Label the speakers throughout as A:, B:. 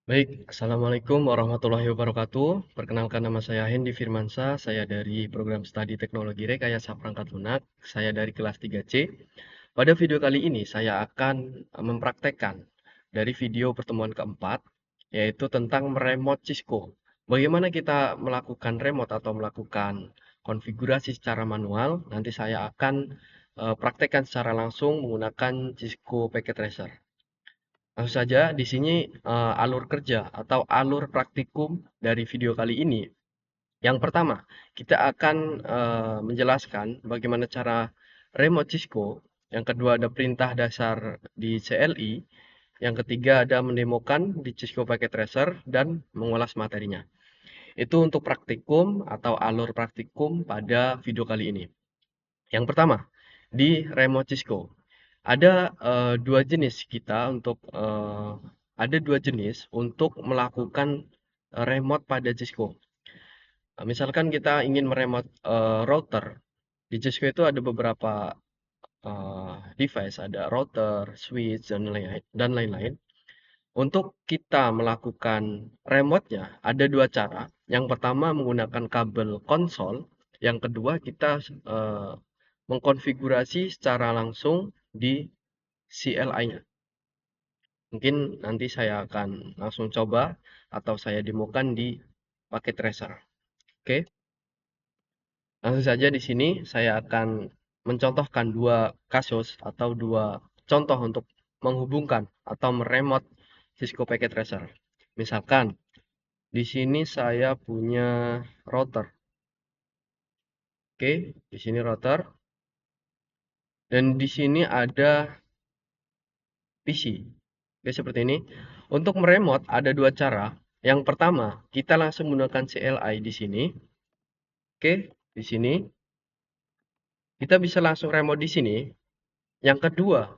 A: Baik, Assalamualaikum warahmatullahi wabarakatuh. Perkenalkan nama saya Hendi Firmansyah, saya dari program studi teknologi rekayasa perangkat lunak, saya dari kelas 3C. Pada video kali ini saya akan mempraktekkan dari video pertemuan keempat, yaitu tentang meremote Cisco. Bagaimana kita melakukan remote atau melakukan konfigurasi secara manual, nanti saya akan praktekkan secara langsung menggunakan Cisco Packet Tracer. Langsung saja, di sini alur kerja atau alur praktikum dari video kali ini. Yang pertama, kita akan menjelaskan bagaimana cara remote Cisco. Yang kedua ada perintah dasar di CLI. Yang ketiga ada mendemokan di Cisco Packet Tracer dan mengulas materinya. Itu untuk praktikum atau alur praktikum pada video kali ini. Yang pertama, di remote Cisco. Ada dua jenis kita untuk ada dua jenis untuk melakukan remote pada Cisco. Misalkan kita ingin meremote router, di Cisco itu ada beberapa device, ada router, switch, dan lain-lain. Untuk kita melakukan remote-nya, ada dua cara. Yang pertama menggunakan kabel konsol, yang kedua kita mengkonfigurasi secara langsung di CLI-nya. Mungkin nanti saya akan langsung coba atau saya demokan di paket tracer. Oke, langsung saja di sini saya akan mencontohkan dua kasus atau dua contoh untuk menghubungkan atau meremote Cisco Packet Tracer. Misalkan di sini saya punya router. Oke, di sini router dan di sini ada PC. Oke, seperti ini. Untuk meremote ada dua cara. Yang pertama, kita langsung menggunakan CLI di sini. Oke, di sini kita bisa langsung remote di sini. Yang kedua,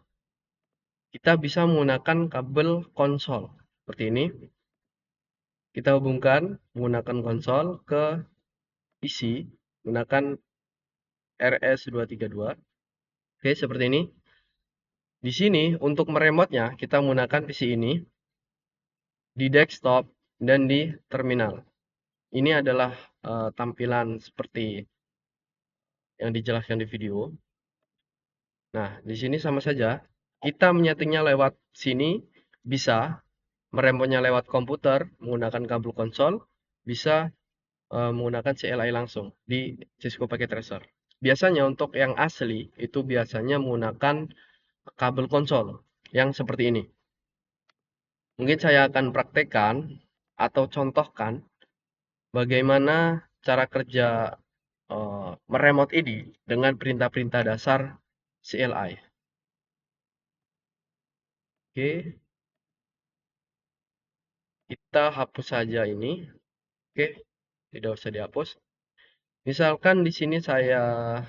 A: kita bisa menggunakan kabel konsol seperti ini. Kita hubungkan menggunakan konsol ke PC menggunakan RS232. Oke, seperti ini. Di sini untuk meremotnya kita menggunakan PC ini di desktop dan di terminal. Ini adalah tampilan seperti yang dijelaskan di video. Nah, di sini sama saja. Kita menyetingnya lewat sini, bisa meremotnya lewat komputer menggunakan kabel konsol, bisa menggunakan CLI langsung di Cisco Packet Tracer. Biasanya untuk yang asli itu biasanya menggunakan kabel konsol yang seperti ini. Mungkin saya akan praktekkan atau contohkan bagaimana cara kerja meremote ini dengan perintah-perintah dasar CLI. Oke, kita hapus saja ini. Oke, tidak usah dihapus. Misalkan di sini saya,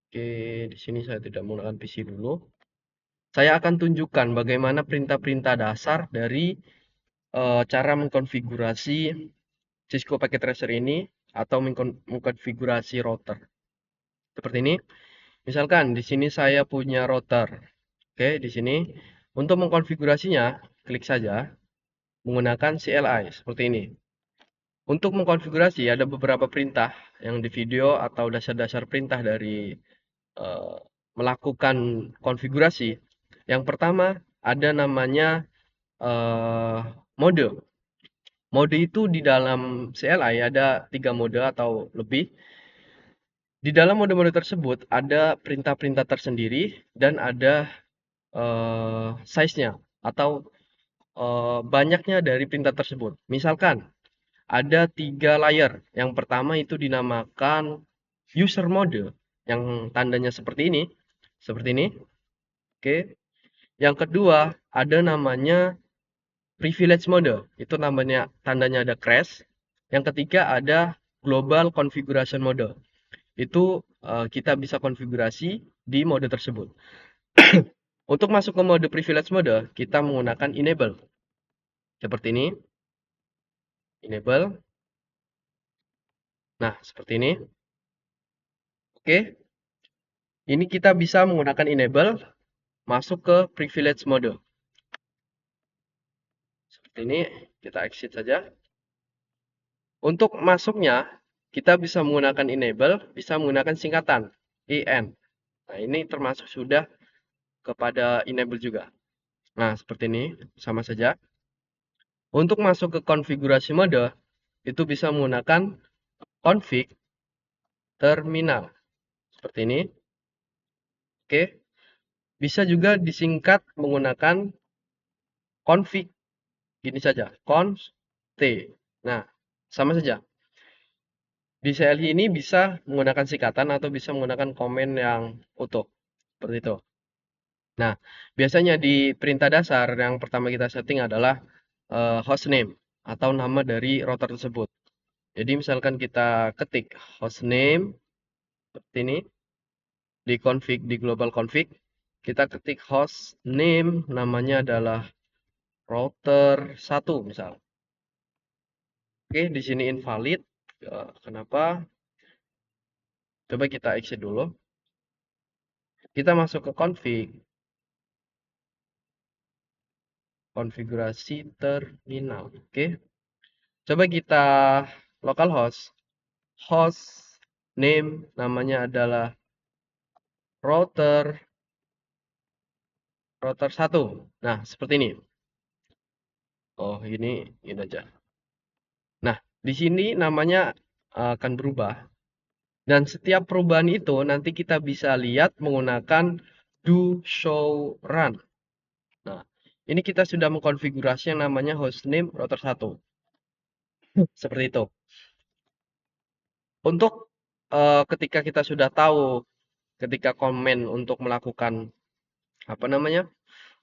A: oke, di sini saya tidak menggunakan PC dulu. Saya akan tunjukkan bagaimana perintah-perintah dasar dari cara mengkonfigurasi Cisco Packet Tracer ini atau mengkonfigurasi router. Seperti ini. Misalkan di sini saya punya router. Oke, di sini untuk mengkonfigurasinya, klik saja menggunakan CLI seperti ini. Untuk mengkonfigurasi ada beberapa perintah yang di video atau dasar-dasar perintah dari eh, melakukan konfigurasi. Yang pertama ada namanya eh, mode. Mode itu di dalam CLI ada 3 mode atau lebih. Di dalam mode-mode tersebut ada perintah-perintah tersendiri dan ada size-nya atau banyaknya dari perintah tersebut. Misalkan ada 3 layer. Yang pertama itu dinamakan user mode yang tandanya seperti ini. Seperti ini. Oke. Yang kedua ada namanya privilege mode. Itu namanya tandanya ada crash. Yang ketiga ada global configuration mode. Itu kita bisa konfigurasi di mode tersebut. Untuk masuk ke mode privilege mode, kita menggunakan enable. Seperti ini. Enable. Nah, seperti ini. Oke. Ini kita bisa menggunakan enable masuk ke privilege mode. seperti ini, kita exit saja. Untuk masuknya, kita bisa menggunakan enable, bisa menggunakan singkatan en. Nah, ini termasuk sudah kepada enable juga. Nah, seperti ini, sama saja. Untuk masuk ke konfigurasi mode, itu bisa menggunakan config terminal. Seperti ini. Oke. Bisa juga disingkat menggunakan config. Gini saja, const t. Nah, sama saja. Di CLI ini bisa menggunakan singkatan atau bisa menggunakan komen yang utuh. Seperti itu. Nah, biasanya di perintah dasar yang pertama kita setting adalah hostname atau nama dari router tersebut. Jadi misalkan kita ketik hostname seperti ini di config di global config, kita ketik hostname namanya adalah router 1 misal. Oke, di sini invalid. Kenapa? Coba kita exit dulu. Kita masuk ke config. Konfigurasi terminal. Oke. Coba kita localhost. Host name namanya adalah router 1. Nah, seperti ini. Oh, ini aja. Nah, di sini namanya akan berubah. Dan setiap perubahan itu nanti kita bisa lihat menggunakan do show run. Nah, ini kita sudah mengkonfigurasi yang namanya hostname router 1. Seperti itu. Untuk ketika kita sudah tahu ketika komen untuk melakukan apa namanya?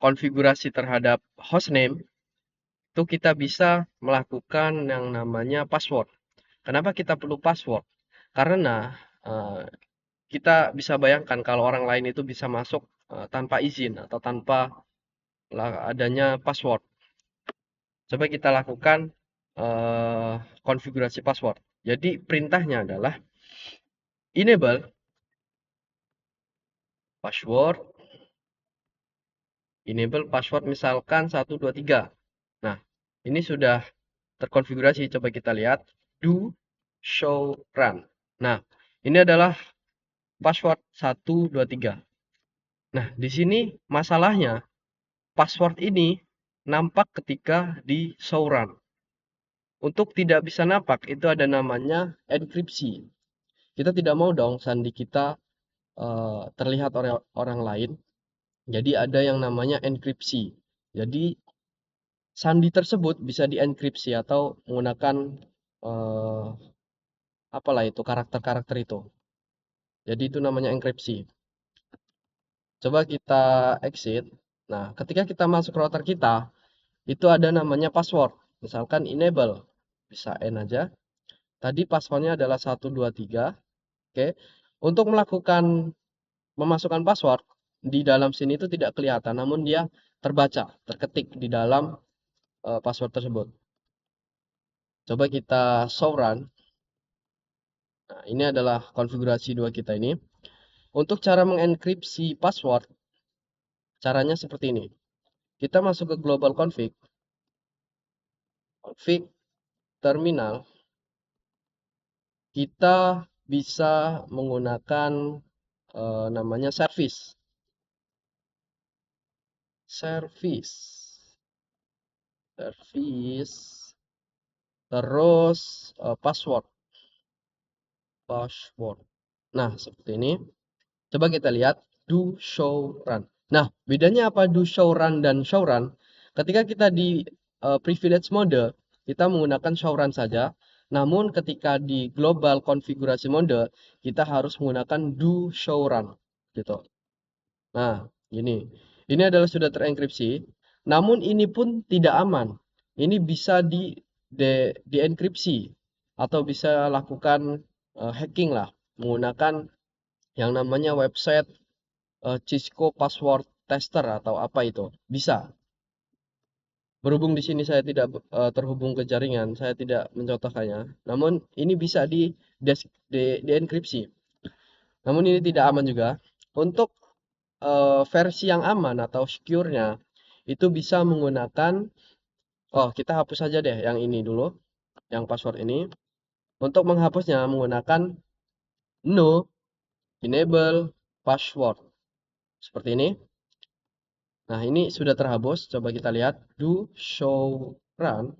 A: Konfigurasi terhadap hostname itu kita bisa melakukan yang namanya password. Kenapa kita perlu password? Karena kita bisa bayangkan kalau orang lain itu bisa masuk tanpa izin atau tanpa adanya password. Coba kita lakukan konfigurasi password. Jadi perintahnya adalah enable password, enable password misalkan 123. Nah, ini sudah terkonfigurasi. Coba kita lihat do show run. Nah, ini adalah password 123. Nah, di sini masalahnya password ini nampak ketika di show run. Untuk tidak bisa nampak, itu ada namanya enkripsi. Kita tidak mau dong sandi kita terlihat oleh orang lain. Jadi ada yang namanya enkripsi. Jadi sandi tersebut bisa dienkripsi atau menggunakan eh, apalah itu karakter-karakter itu. Jadi itu namanya enkripsi. Coba kita exit. Nah, ketika kita masuk router kita, itu ada namanya password. Misalkan enable. Bisa N aja. Tadi passwordnya adalah 123. Oke. Untuk melakukan memasukkan password, di dalam sini itu tidak kelihatan, namun dia terbaca, terketik di dalam password tersebut. Coba kita show run. Nah, ini adalah konfigurasi dua kita ini. Untuk cara mengenkripsi password, caranya seperti ini. Kita masuk ke global config, config terminal. Kita bisa menggunakan namanya service. Service. Service. Terus password. Password. Nah, seperti ini. Coba kita lihat do show run. Nah, bedanya apa do show run dan show run? Ketika kita di privilege mode, kita menggunakan show run saja. Namun ketika di global konfigurasi mode, kita harus menggunakan do show run. Gitu. Nah, ini. Ini adalah sudah terenkripsi. Namun ini pun tidak aman. Ini bisa dienkripsi atau bisa lakukan hacking lah menggunakan yang namanya website Cisco password tester atau apa itu. Bisa. Berhubung di sini saya tidak terhubung ke jaringan, saya tidak mencontohkannya. Namun ini bisa dienkripsi. Namun ini tidak aman juga. Untuk versi yang aman atau secure-nya itu bisa menggunakan Oh, kita hapus saja deh yang ini dulu, yang password ini. Untuk menghapusnya menggunakan no enable password. Seperti ini. Nah, ini sudah terhapus. Coba kita lihat do show run.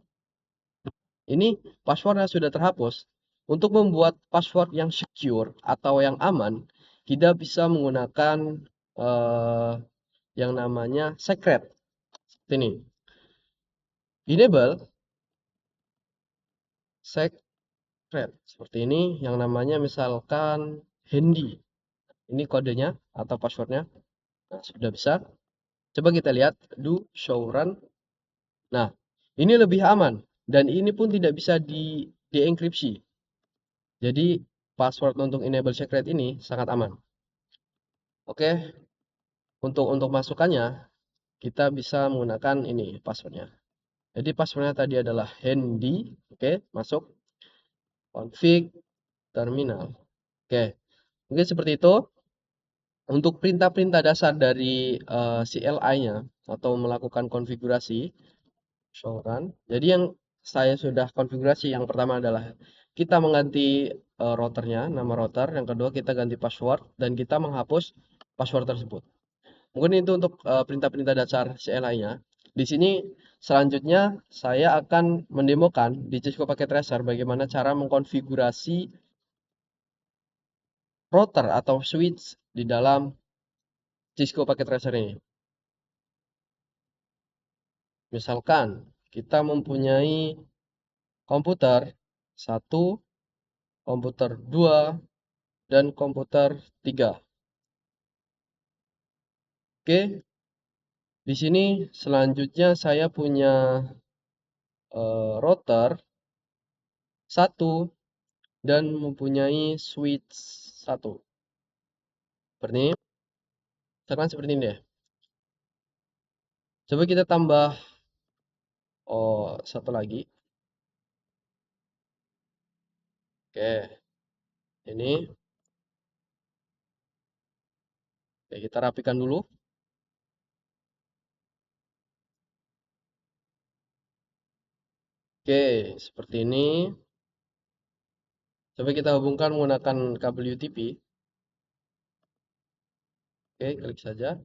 A: Ini passwordnya sudah terhapus. Untuk membuat password yang secure atau yang aman, kita bisa menggunakan eh, yang namanya secret. Seperti ini. Enable secret. Seperti ini yang namanya misalkan handy. Ini kodenya atau passwordnya. Nah, sudah bisa. Coba kita lihat do show run. Nah, ini lebih aman dan ini pun tidak bisa dienkripsi. Jadi password untuk enable secret ini sangat aman. Oke, untuk masukannya kita bisa menggunakan ini passwordnya. Jadi passwordnya tadi adalah handy. Oke, masuk config terminal. Oke, mungkin seperti itu. Untuk perintah-perintah dasar dari CLI-nya atau melakukan konfigurasi show run. Jadi yang saya sudah konfigurasi yang pertama adalah kita mengganti routernya, nama router. Yang kedua kita ganti password dan kita menghapus password tersebut. Mungkin itu untuk perintah-perintah dasar CLI-nya. Di sini selanjutnya saya akan mendemokan di Cisco Packet Tracer bagaimana cara mengkonfigurasi router atau switch di dalam Cisco Packet Tracer ini. Misalkan kita mempunyai komputer 1, komputer 2, dan komputer 3. Oke, di sini selanjutnya saya punya router 1 dan mempunyai switch 1. Seperti ini. Misalkan seperti ini deh. Coba kita tambah satu lagi. Oke, ini. Oke, kita rapikan dulu. Oke, seperti ini. Coba kita hubungkan menggunakan kabel UTP. Oke, klik saja.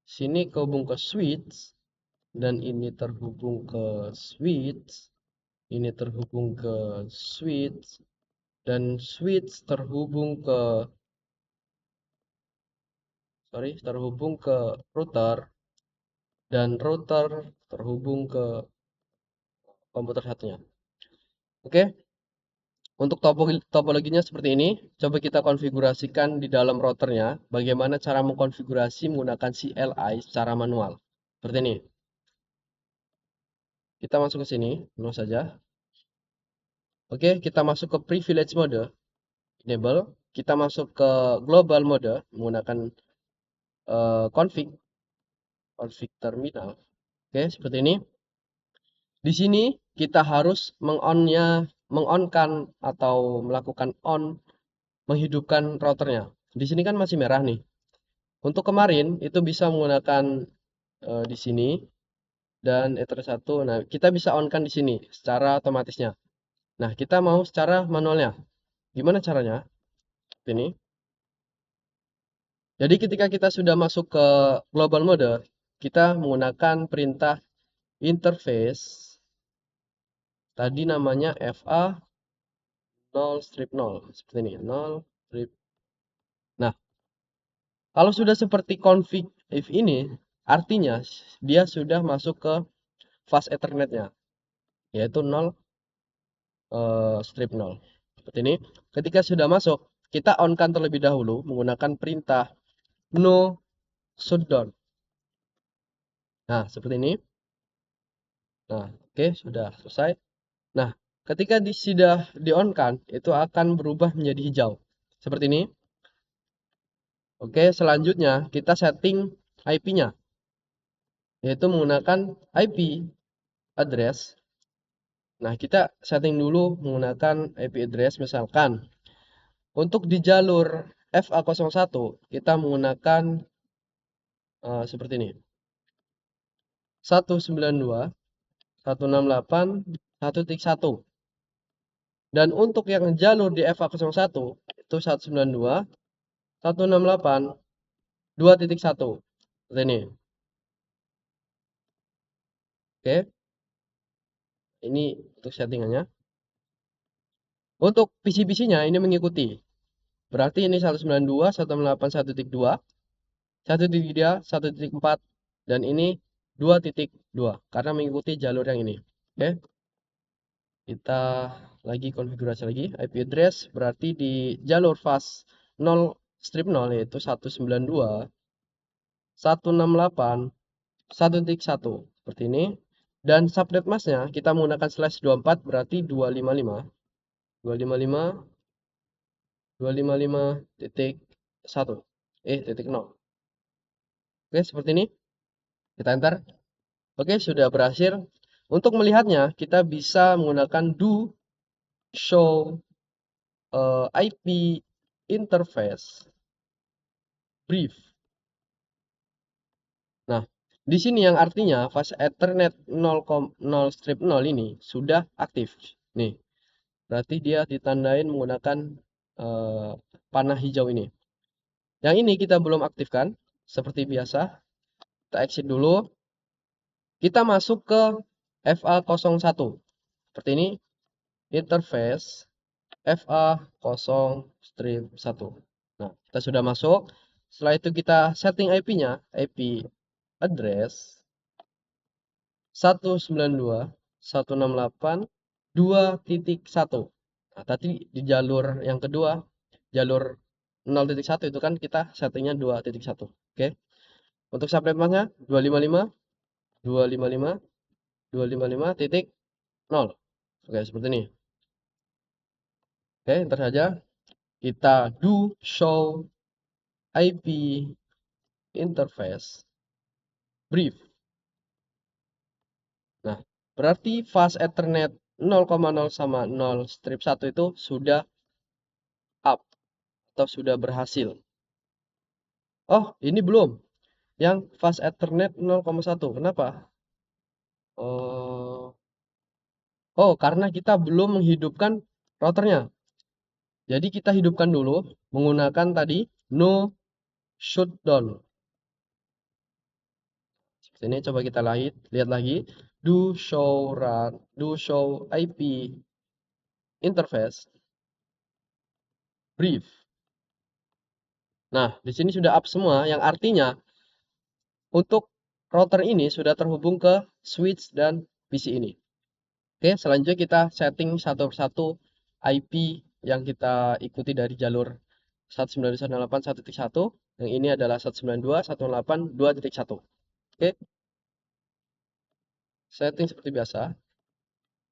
A: Sini kehubung ke switch. Dan ini terhubung ke switch. Ini terhubung ke switch. Dan switch terhubung ke terhubung ke router dan router terhubung ke komputer satunya. Oke, untuk topologinya seperti ini. Coba kita konfigurasikan di dalam routernya. Bagaimana cara mengkonfigurasi menggunakan CLI secara manual. Seperti ini. Kita masuk ke sini, penuh saja. Oke, kita masuk ke privilege mode, enable. Kita masuk ke global mode menggunakan config terminal. Oke, seperti ini. Di sini kita harus mengonkan atau melakukan on, menghidupkan routernya. Di sini kan masih merah nih. Untuk kemarin itu bisa menggunakan di sini dan Ether 1. Nah, kita bisa on-kan di sini secara otomatisnya. Nah, kita mau secara manualnya. Gimana caranya? Ini. Jadi ketika kita sudah masuk ke global mode, kita menggunakan perintah interface. Tadi namanya FA 0 strip 0. Seperti ini, 0 strip. Nah, kalau sudah seperti config if ini, artinya dia sudah masuk ke fast Ethernet-nya, yaitu 0 strip 0. Seperti ini. Ketika sudah masuk, kita on-kan terlebih dahulu menggunakan perintah no shutdown. Nah, seperti ini. Nah, oke, sudah selesai. Nah, ketika sudah di-on-kan, itu akan berubah menjadi hijau. Seperti ini. Oke, selanjutnya kita setting IP-nya, yaitu menggunakan IP address. Nah, kita setting dulu menggunakan IP address, misalkan untuk di jalur FA01 kita menggunakan seperti ini. 192.168.1.1. Dan untuk yang jalur di FA01 itu 192.168.2.1. Seperti ini. Oke. Ini untuk settingannya. Untuk PC-PC-nya ini mengikuti. Berarti ini 192.168.1.2, 1.3, 1.4, dan ini 2.2 karena mengikuti jalur yang ini. Oke. Kita lagi konfigurasi lagi IP address, berarti di jalur fast 0 strip 0 yaitu 192.168.1.1 seperti ini. Dan subnet masknya kita menggunakan /24 berarti 255.255.255.1 titik 0. Oke, seperti ini. Kita enter. Oke, sudah berhasil. Untuk melihatnya, kita bisa menggunakan do show IP interface brief. Nah, di sini yang artinya fast Ethernet 0,0 strip 0 ini sudah aktif. Nih, berarti dia ditandain menggunakan panah hijau ini. Yang ini kita belum aktifkan, seperti biasa. Kita exit dulu. Kita masuk ke FA01. Seperti ini, interface FA0 strip 1. Nah, kita sudah masuk. Setelah itu kita setting IP-nya, IP address 192.168.2.1. Nah, tadi di jalur yang kedua, jalur 0.1 itu kan kita settingnya 2.1. Oke. Untuk subnet masknya 255.255.255.0. Oke, seperti ini. Oke, enter saja. Kita do show IP interface brief. Nah, berarti fast Ethernet 0,0 sama 0 strip 1 itu sudah up atau sudah berhasil. Oh, ini belum. Yang fast Ethernet 0,1. Kenapa? Oh, karena kita belum menghidupkan routernya. Jadi kita hidupkan dulu menggunakan tadi no shutdown. Seperti ini coba kita lihat lagi. Do show IP interface brief. Nah, di sini sudah up semua yang artinya untuk router ini sudah terhubung ke switch dan PC ini. Oke, selanjutnya kita setting satu persatu IP yang kita ikuti dari jalur 192.168.1.1. Yang ini adalah 192.168.2.1. Oke, setting seperti biasa.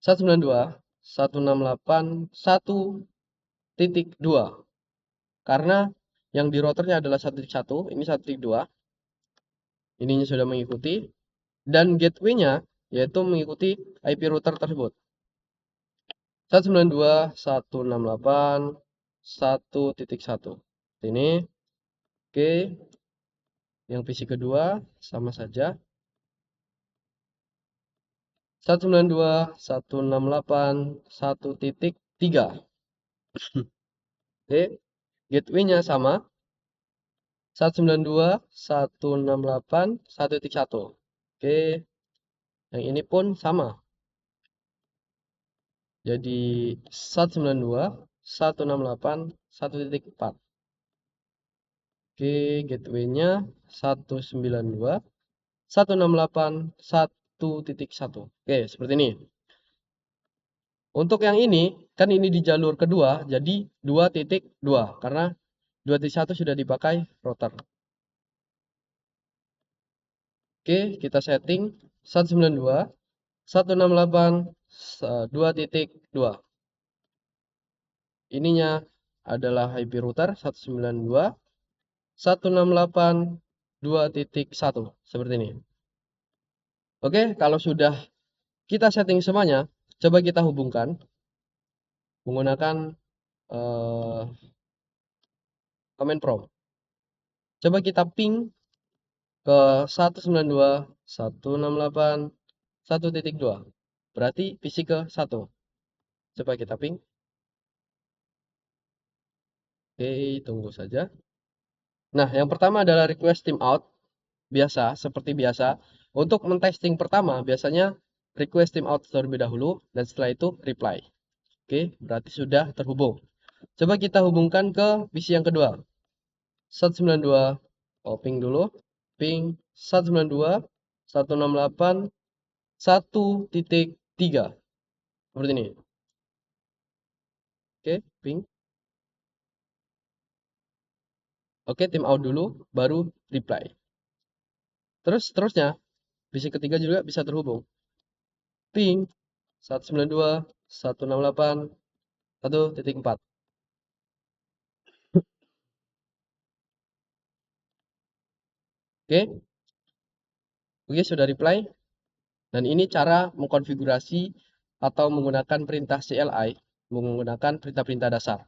A: 192.168.1.2. Karena yang di routernya adalah 1.1, ini 1.2. Ininya sudah mengikuti. Dan gateway-nya yaitu mengikuti IP router tersebut. 192.168.1.1. Ini. Oke. Yang PC kedua sama saja. 192.168.1.3. Oke. Gateway-nya sama. 192.168.1.1. Oke. Yang ini pun sama. Jadi 192.168.1.4. Oke, gateway-nya 192.168.1.1. Oke, seperti ini. Untuk yang ini, kan ini di jalur kedua, jadi 2.2 karena 2.1 sudah dipakai router. Oke, kita setting 192.168.2.2. Ininya adalah IP router 192.168.2.1 seperti ini. Oke, kalau sudah kita setting semuanya, coba kita hubungkan menggunakan command prompt. Coba kita ping ke 192 168.1.2. Berarti PC ke 1. Coba kita ping. Oke, tunggu saja. Nah, yang pertama adalah request timeout. Biasa, seperti biasa. Untuk mentesting pertama, biasanya request timeout terlebih dahulu, dan setelah itu reply. Oke, berarti sudah terhubung. Coba kita hubungkan ke PC yang kedua. 192, oh ping dulu. Ping 192.168.1.3. Seperti ini. Oke, ping. Oke, timeout dulu, baru reply. Terusnya, PC ketiga juga bisa terhubung. Ping 192.168.1.4. Oke, oke sudah reply. Dan ini cara mengkonfigurasi atau menggunakan perintah CLI, menggunakan perintah-perintah dasar.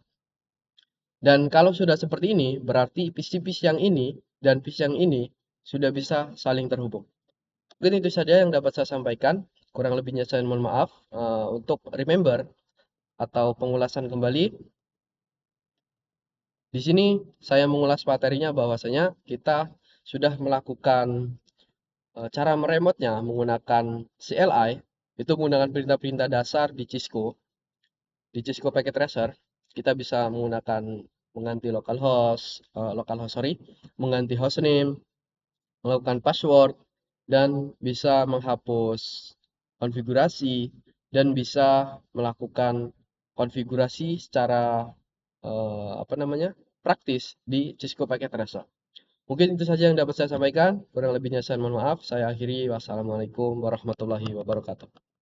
A: Dan kalau sudah seperti ini, berarti PC-PC yang ini dan PC yang ini sudah bisa saling terhubung. Mungkin itu saja yang dapat saya sampaikan. Kurang lebihnya saya mohon maaf. Untuk remember atau pengulasan kembali, di sini saya mengulas materinya bahwasanya kita sudah melakukan cara meremotnya menggunakan CLI, itu menggunakan perintah-perintah dasar di Cisco. Di Cisco Packet Tracer, kita bisa menggunakan mengganti localhost, mengganti hostname, melakukan password, dan bisa menghapus konfigurasi, dan bisa melakukan konfigurasi secara praktis di Cisco Packet Tracer. Mungkin itu saja yang dapat saya sampaikan. Kurang lebihnya saya mohon maaf. Saya akhiri. Wassalamualaikum warahmatullahi wabarakatuh.